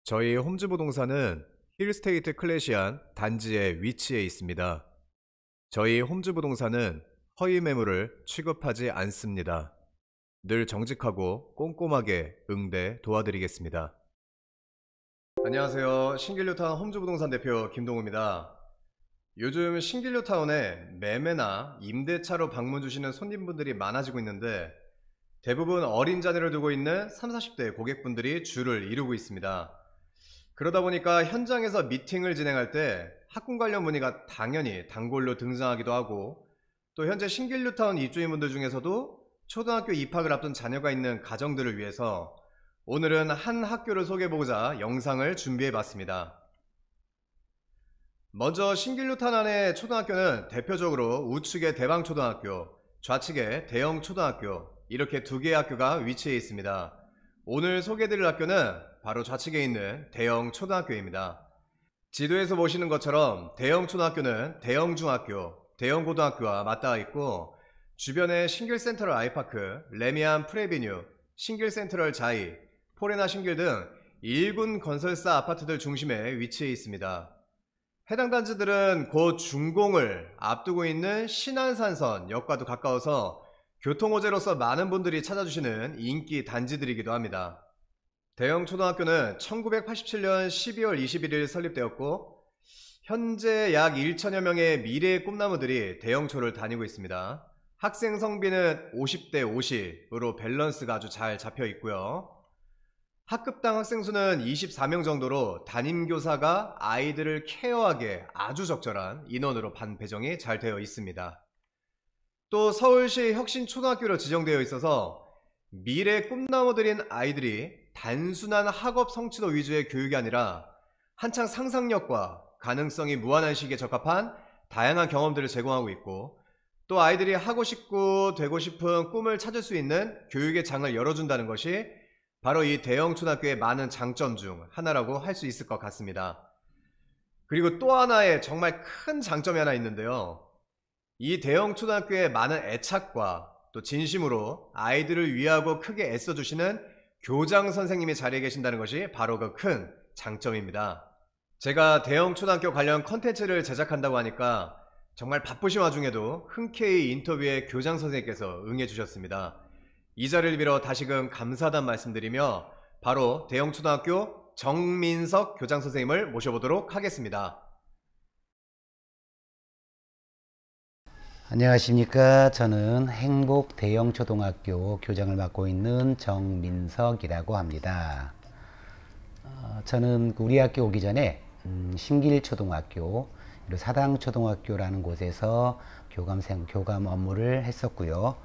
저희 홈즈부동산은 힐스테이트 클래시한 단지에 위치해 있습니다. 저희 홈즈부동산은 허위 매물을 취급하지 않습니다. 늘 정직하고 꼼꼼하게 응대 도와드리겠습니다. 안녕하세요. 신길뉴타운 홈즈부동산 대표 김동우입니다. 요즘 신길뉴타운에 매매나 임대차로 방문 주시는 손님분들이 많아지고 있는데 대부분 어린 자녀를 두고 있는 30, 40대 고객분들이 주를 이루고 있습니다. 그러다 보니까 현장에서 미팅을 진행할 때 학군 관련 문의가 당연히 단골로 등장하기도 하고, 또 현재 신길뉴타운 입주민분들 중에서도 초등학교 입학을 앞둔 자녀가 있는 가정들을 위해서 오늘은 한 학교를 소개해보고자 영상을 준비해봤습니다. 먼저 신길뉴타운 안의 초등학교는 대표적으로 우측에 대방초등학교, 좌측에 대영초등학교, 이렇게 두 개의 학교가 위치해 있습니다. 오늘 소개해드릴 학교는 바로 좌측에 있는 대영초등학교입니다. 지도에서 보시는 것처럼 대영초등학교는 대영중학교, 대영고등학교와 맞닿아 있고, 주변에 신길센트럴 아이파크, 레미안 프레비뉴, 신길센트럴 자이, 포레나 신길 등 1군 건설사 아파트들 중심에 위치해 있습니다. 해당 단지들은 곧 준공을 앞두고 있는 신안산선 역과도 가까워서 교통호재로서 많은 분들이 찾아주시는 인기 단지들이기도 합니다. 대영초등학교는 1987년 12월 21일 설립되었고 현재 약 1천여 명의 미래의 꿈나무들이 대영초를 다니고 있습니다. 학생 성비는 50대 50으로 밸런스가 아주 잘 잡혀 있고요. 학급당 학생 수는 24명 정도로 담임교사가 아이들을 케어하기에 아주 적절한 인원으로 반 배정이 잘 되어 있습니다. 또 서울시 혁신초등학교로 지정되어 있어서 미래 꿈나무들인 아이들이 단순한 학업 성취도 위주의 교육이 아니라 한창 상상력과 가능성이 무한한 시기에 적합한 다양한 경험들을 제공하고 있고, 또 아이들이 하고 싶고 되고 싶은 꿈을 찾을 수 있는 교육의 장을 열어준다는 것이 바로 이 대영초등학교의 많은 장점 중 하나라고 할 수 있을 것 같습니다. 그리고 또 하나의 정말 큰 장점이 하나 있는데요. 이 대영초등학교의 많은 애착과 또 진심으로 아이들을 위하고 크게 애써주시는 교장 선생님이 자리에 계신다는 것이 바로 그 큰 장점입니다. 제가 대영초등학교 관련 컨텐츠를 제작한다고 하니까 정말 바쁘신 와중에도 흔쾌히 인터뷰에 교장 선생님께서 응해주셨습니다. 이 자리를 빌어 다시금 감사하다는 말씀드리며 바로 대영초등학교 정민석 교장 선생님을 모셔보도록 하겠습니다. 안녕하십니까. 저는 행복 대영초등학교 교장을 맡고 있는 정민석이라고 합니다. 저는 우리 학교 오기 전에 신길초등학교, 그리고 사당초등학교라는 곳에서 교감 업무를 했었고요.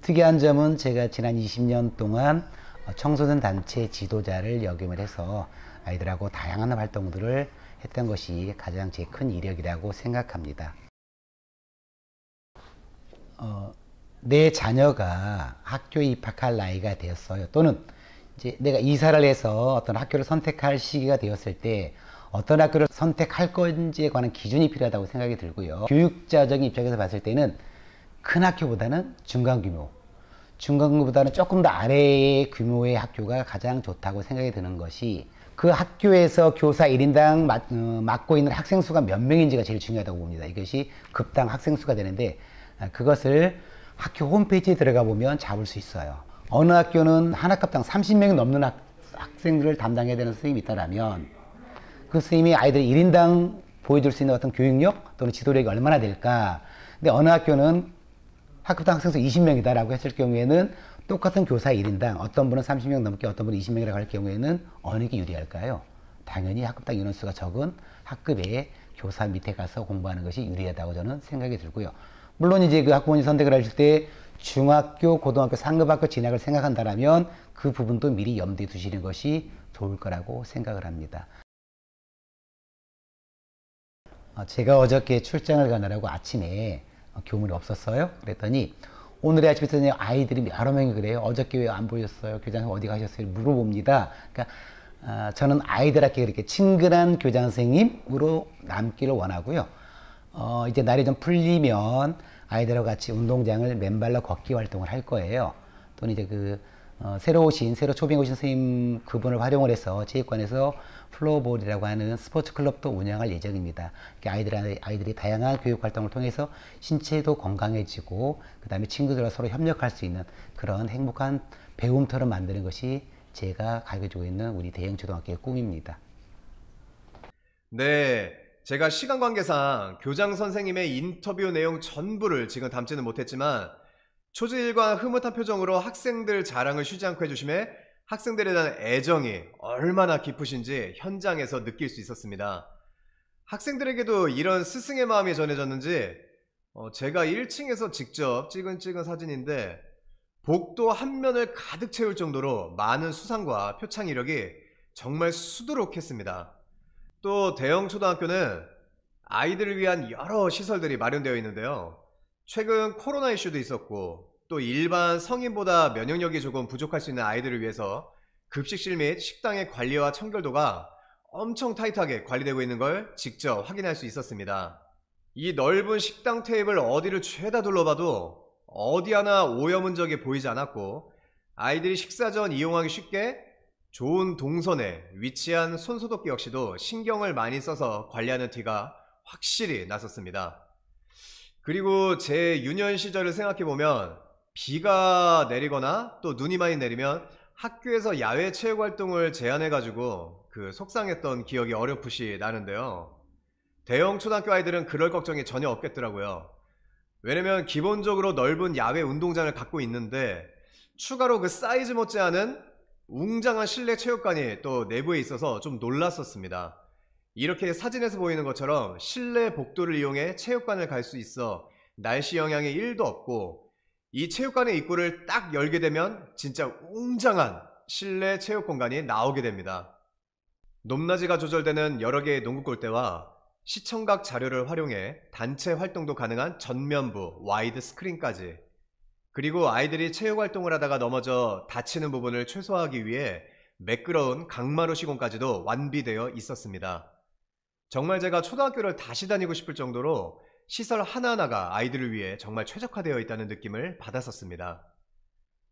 특이한 점은 제가 지난 20년 동안 청소년 단체 지도자를 역임을 해서 아이들하고 다양한 활동들을 했던 것이 가장 제 큰 이력이라고 생각합니다. 내 자녀가 학교에 입학할 나이가 되었어요. 또는 이제 내가 이사를 해서 어떤 학교를 선택할 시기가 되었을 때 어떤 학교를 선택할 건지에 관한 기준이 필요하다고 생각이 들고요. 교육자적인 입장에서 봤을 때는 큰 학교보다는 중간규모보다는 조금 더 아래의 규모의 학교가 가장 좋다고 생각이 드는 것이, 그 학교에서 교사 1인당 맡고 있는 학생 수가 몇 명인지가 제일 중요하다고 봅니다. 이것이 급당 학생 수가 되는데 그것을 학교 홈페이지에 들어가 보면 잡을 수 있어요. 어느 학교는 한 학급당 30명이 넘는 학생들을 담당해야 되는 선생님이 있다면 그 선생님이 아이들 1인당 보여줄 수 있는 어떤 교육력 또는 지도력이 얼마나 될까. 근데 어느 학교는 학급당 학생 수 20명이다 라고 했을 경우에는 똑같은 교사 1인당 어떤 분은 30명 넘게 어떤 분은 20명이라고 할 경우에는 어느 게 유리할까요? 당연히 학급당 인원수가 적은 학급의 교사 밑에 가서 공부하는 것이 유리하다고 저는 생각이 들고요. 물론 이제 그 학부모님 선택을 하실 때 중학교, 고등학교, 상급학교 진학을 생각한다면 그 부분도 미리 염두에 두시는 것이 좋을 거라고 생각을 합니다. 제가 어저께 출장을 가느라고 아침에 교문이 없었어요. 그랬더니 오늘의 아침에 아이들이 여러 명이 그래요. 어저께 왜 안 보였어요? 교장님 어디 가셨어요? 물어봅니다. 그러니까 저는 아이들한테 그렇게 친근한 교장 선생님으로 남기를 원하고요. 이제 날이 좀 풀리면 아이들과 같이 운동장을 맨발로 걷기 활동을 할 거예요. 또는 이제 새로 초빙 오신 선생님 그분을 활용을 해서 체육관에서 플로어볼이라고 하는 스포츠 클럽도 운영할 예정입니다. 아이들이 다양한 교육 활동을 통해서 신체도 건강해지고 그 다음에 친구들과 서로 협력할 수 있는 그런 행복한 배움터를 만드는 것이 제가 가지고 있는 우리 대형초등학교의 꿈입니다. 네, 제가 시간 관계상 교장 선생님의 인터뷰 내용 전부를 지금 담지는 못했지만 초지일관 흐뭇한 표정으로 학생들 자랑을 쉬지 않고 해주심에 학생들에 대한 애정이 얼마나 깊으신지 현장에서 느낄 수 있었습니다. 학생들에게도 이런 스승의 마음이 전해졌는지 제가 1층에서 직접 찍은 사진인데 복도 한 면을 가득 채울 정도로 많은 수상과 표창 이력이 정말 수두룩했습니다. 또 대형 초등학교는 아이들을 위한 여러 시설들이 마련되어 있는데요. 최근 코로나 이슈도 있었고 또 일반 성인보다 면역력이 조금 부족할 수 있는 아이들을 위해서 급식실 및 식당의 관리와 청결도가 엄청 타이트하게 관리되고 있는 걸 직접 확인할 수 있었습니다. 이 넓은 식당 테이블 어디를 죄다 둘러봐도 어디 하나 오염은적이 보이지 않았고 아이들이 식사 전 이용하기 쉽게 좋은 동선에 위치한 손소독기 역시도 신경을 많이 써서 관리하는 티가 확실히 났었습니다. 그리고 제 유년 시절을 생각해보면 비가 내리거나 또 눈이 많이 내리면 학교에서 야외 체육활동을 제안해가지고 속상했던 기억이 어렴풋이 나는데요. 대형 초등학교 아이들은 그럴 걱정이 전혀 없겠더라고요. 왜냐면 기본적으로 넓은 야외 운동장을 갖고 있는데 추가로 그 사이즈 못지않은 웅장한 실내 체육관이 또 내부에 있어서 좀 놀랐었습니다. 이렇게 사진에서 보이는 것처럼 실내 복도를 이용해 체육관을 갈 수 있어 날씨 영향이 1도 없고 이 체육관의 입구를 딱 열게 되면 진짜 웅장한 실내 체육 공간이 나오게 됩니다. 높낮이가 조절되는 여러 개의 농구 골대와 시청각 자료를 활용해 단체 활동도 가능한 전면부 와이드 스크린까지, 그리고 아이들이 체육 활동을 하다가 넘어져 다치는 부분을 최소화하기 위해 매끄러운 강마루 시공까지도 완비되어 있었습니다. 정말 제가 초등학교를 다시 다니고 싶을 정도로 시설 하나하나가 아이들을 위해 정말 최적화되어 있다는 느낌을 받았었습니다.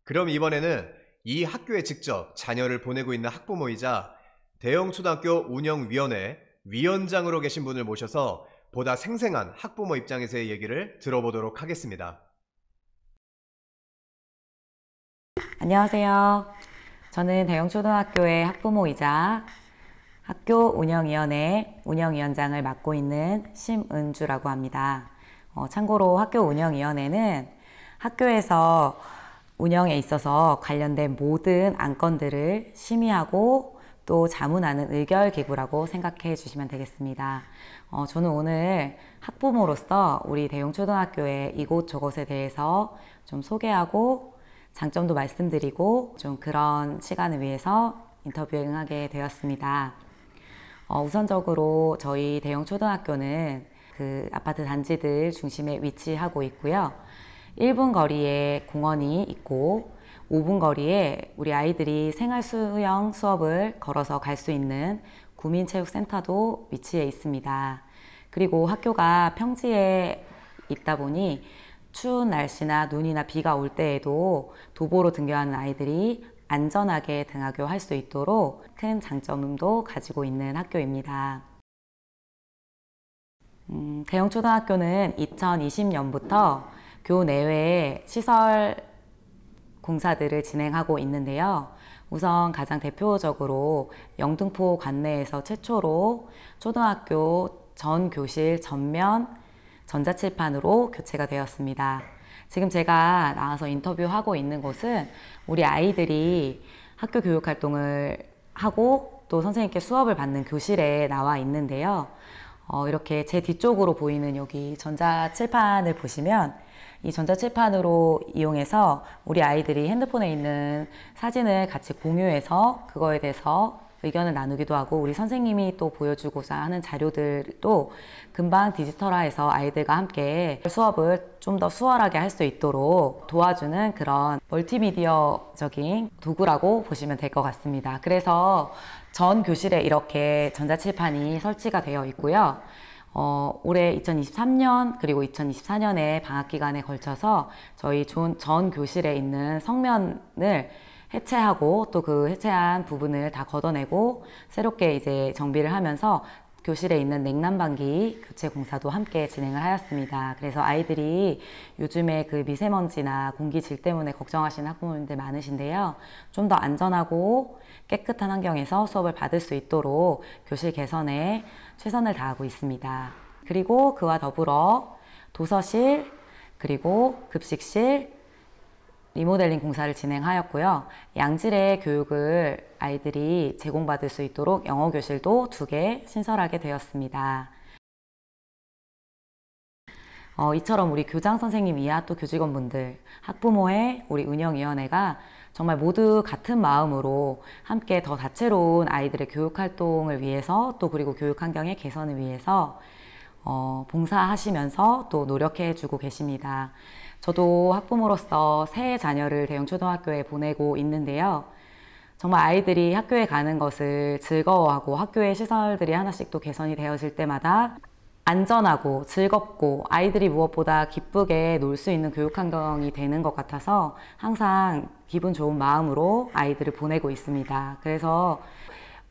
그럼 이번에는 이 학교에 직접 자녀를 보내고 있는 학부모이자 대형 초등학교 운영위원회 위원장으로 계신 분을 모셔서 보다 생생한 학부모 입장에서의 얘기를 들어보도록 하겠습니다. 안녕하세요. 저는 대형초등학교의 학부모이자 학교 운영위원회 운영위원장을 맡고 있는 심은주라고 합니다. 참고로 학교 운영위원회는 학교에서 운영에 있어서 관련된 모든 안건들을 심의하고 또 자문하는 의결기구라고 생각해 주시면 되겠습니다. 저는 오늘 학부모로서 우리 대형초등학교의 이곳저곳에 대해서 좀 소개하고 장점도 말씀드리고 좀 그런 시간을 위해서 인터뷰에 응하게 되었습니다. 우선적으로 저희 대형초등학교는 그 아파트 단지들 중심에 위치하고 있고요. 1분 거리에 공원이 있고 5분 거리에 우리 아이들이 생활수영 수업을 걸어서 갈 수 있는 구민체육센터도 위치해 있습니다. 그리고 학교가 평지에 있다 보니 추운 날씨나 눈이나 비가 올 때에도 도보로 등교하는 아이들이 안전하게 등하교할 수 있도록 큰 장점도 가지고 있는 학교입니다. 대형초등학교는 2020년부터 교내외 시설 공사들을 진행하고 있는데요. 우선 가장 대표적으로 영등포 관내에서 최초로 초등학교 전 교실 전면 전자칠판으로 교체가 되었습니다. 지금 제가 나와서 인터뷰하고 있는 곳은 우리 아이들이 학교 교육 활동을 하고 또 선생님께 수업을 받는 교실에 나와 있는데요. 이렇게 제 뒤쪽으로 보이는 여기 전자칠판을 보시면 이 전자칠판으로 이용해서 우리 아이들이 핸드폰에 있는 사진을 같이 공유해서 그거에 대해서 의견을 나누기도 하고 우리 선생님이 또 보여주고자 하는 자료들도 금방 디지털화해서 아이들과 함께 수업을 좀 더 수월하게 할 수 있도록 도와주는 그런 멀티미디어적인 도구라고 보시면 될 것 같습니다. 그래서 전 교실에 이렇게 전자칠판이 설치가 되어 있고요. 올해 2023년 그리고 2024년에 방학 기간에 걸쳐서 저희 전 교실에 있는 성면을 해체하고 또 그 해체한 부분을 다 걷어내고 새롭게 이제 정비를 하면서 교실에 있는 냉난방기 교체 공사도 함께 진행을 하였습니다. 그래서 아이들이 요즘에 그 미세먼지나 공기질 때문에 걱정하시는 학부모님들 많으신데요. 좀 더 안전하고 깨끗한 환경에서 수업을 받을 수 있도록 교실 개선에 최선을 다하고 있습니다. 그리고 그와 더불어 도서실, 그리고 급식실, 리모델링 공사를 진행하였고요. 양질의 교육을 아이들이 제공받을 수 있도록 영어 교실도 2개 신설하게 되었습니다. 이처럼 우리 교장 선생님 이하 또 교직원분들, 학부모회, 우리 운영위원회가 정말 모두 같은 마음으로 함께 더 다채로운 아이들의 교육 활동을 위해서 또 그리고 교육 환경의 개선을 위해서 봉사하시면서 또 노력해 주고 계십니다. 저도 학부모로서 새 자녀를 대형초등학교에 보내고 있는데요. 정말 아이들이 학교에 가는 것을 즐거워하고 학교의 시설들이 하나씩 또 개선이 되어질 때마다 안전하고 즐겁고 아이들이 무엇보다 기쁘게 놀 수 있는 교육 환경이 되는 것 같아서 항상 기분 좋은 마음으로 아이들을 보내고 있습니다. 그래서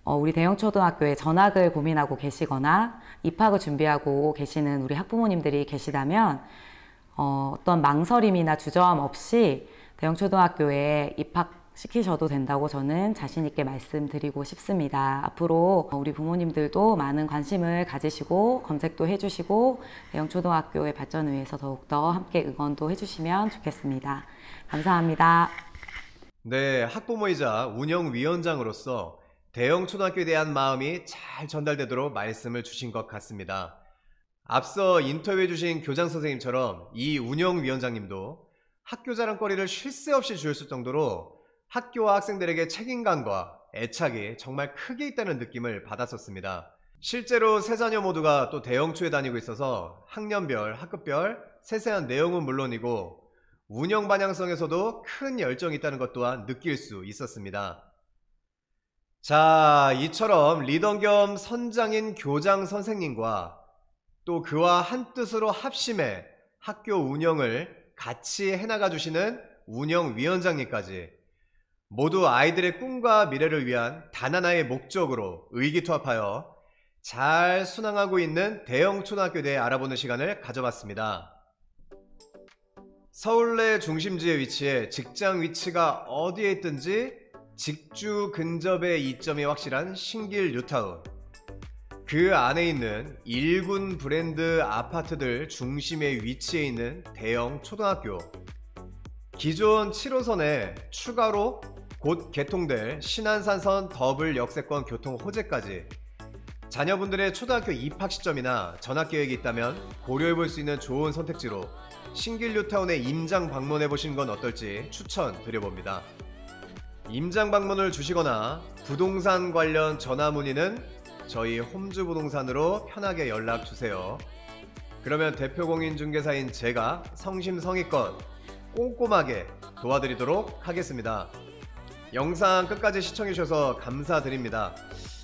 우리 대형초등학교에 전학을 고민하고 계시거나 입학을 준비하고 계시는 우리 학부모님들이 계시다면 어떤 망설임이나 주저함 없이 대형초등학교에 입학시키셔도 된다고 저는 자신 있게 말씀드리고 싶습니다. 앞으로 우리 부모님들도 많은 관심을 가지시고 검색도 해주시고 대형초등학교의 발전을 위해서 더욱더 함께 응원도 해주시면 좋겠습니다. 감사합니다. 네, 학부모이자 운영위원장으로서 대형초등학교에 대한 마음이 잘 전달되도록 말씀을 주신 것 같습니다. 앞서 인터뷰해 주신 교장 선생님처럼 이 운영위원장님도 학교 자랑거리를 쉴 새 없이 주었을 정도로 학교와 학생들에게 책임감과 애착이 정말 크게 있다는 느낌을 받았었습니다. 실제로 세 자녀 모두가 또 대형초에 다니고 있어서 학년별, 학급별 세세한 내용은 물론이고 운영 방향성에서도 큰 열정이 있다는 것 또한 느낄 수 있었습니다. 자, 이처럼 리더 겸 선장인 교장 선생님과 또 그와 한뜻으로 합심해 학교 운영을 같이 해나가 주시는 운영위원장님까지 모두 아이들의 꿈과 미래를 위한 단 하나의 목적으로 의기투합하여 잘 순항하고 있는 대형초등학교에 대해 알아보는 시간을 가져봤습니다. 서울내 중심지에 위치해 직장 위치가 어디에 있든지 직주 근접의 이점이 확실한 신길 뉴타운, 그 안에 있는 1군 브랜드 아파트들 중심에 위치해 있는 대형 초등학교, 기존 7호선에 추가로 곧 개통될 신안산선 더블 역세권 교통 호재까지 자녀분들의 초등학교 입학 시점이나 전학 계획이 있다면 고려해 볼 수 있는 좋은 선택지로 신길 뉴타운에 임장 방문해 보시는 건 어떨지 추천드려봅니다. 임장 방문을 주시거나 부동산 관련 전화 문의는 저희 홈즈부동산으로 편하게 연락 주세요. 그러면 대표 공인중개사인 제가 성심성의껏 꼼꼼하게 도와드리도록 하겠습니다. 영상 끝까지 시청해주셔서 감사드립니다.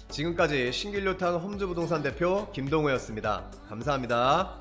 지금까지 신길 뉴타운 홈즈부동산 대표 김동우였습니다. 감사합니다.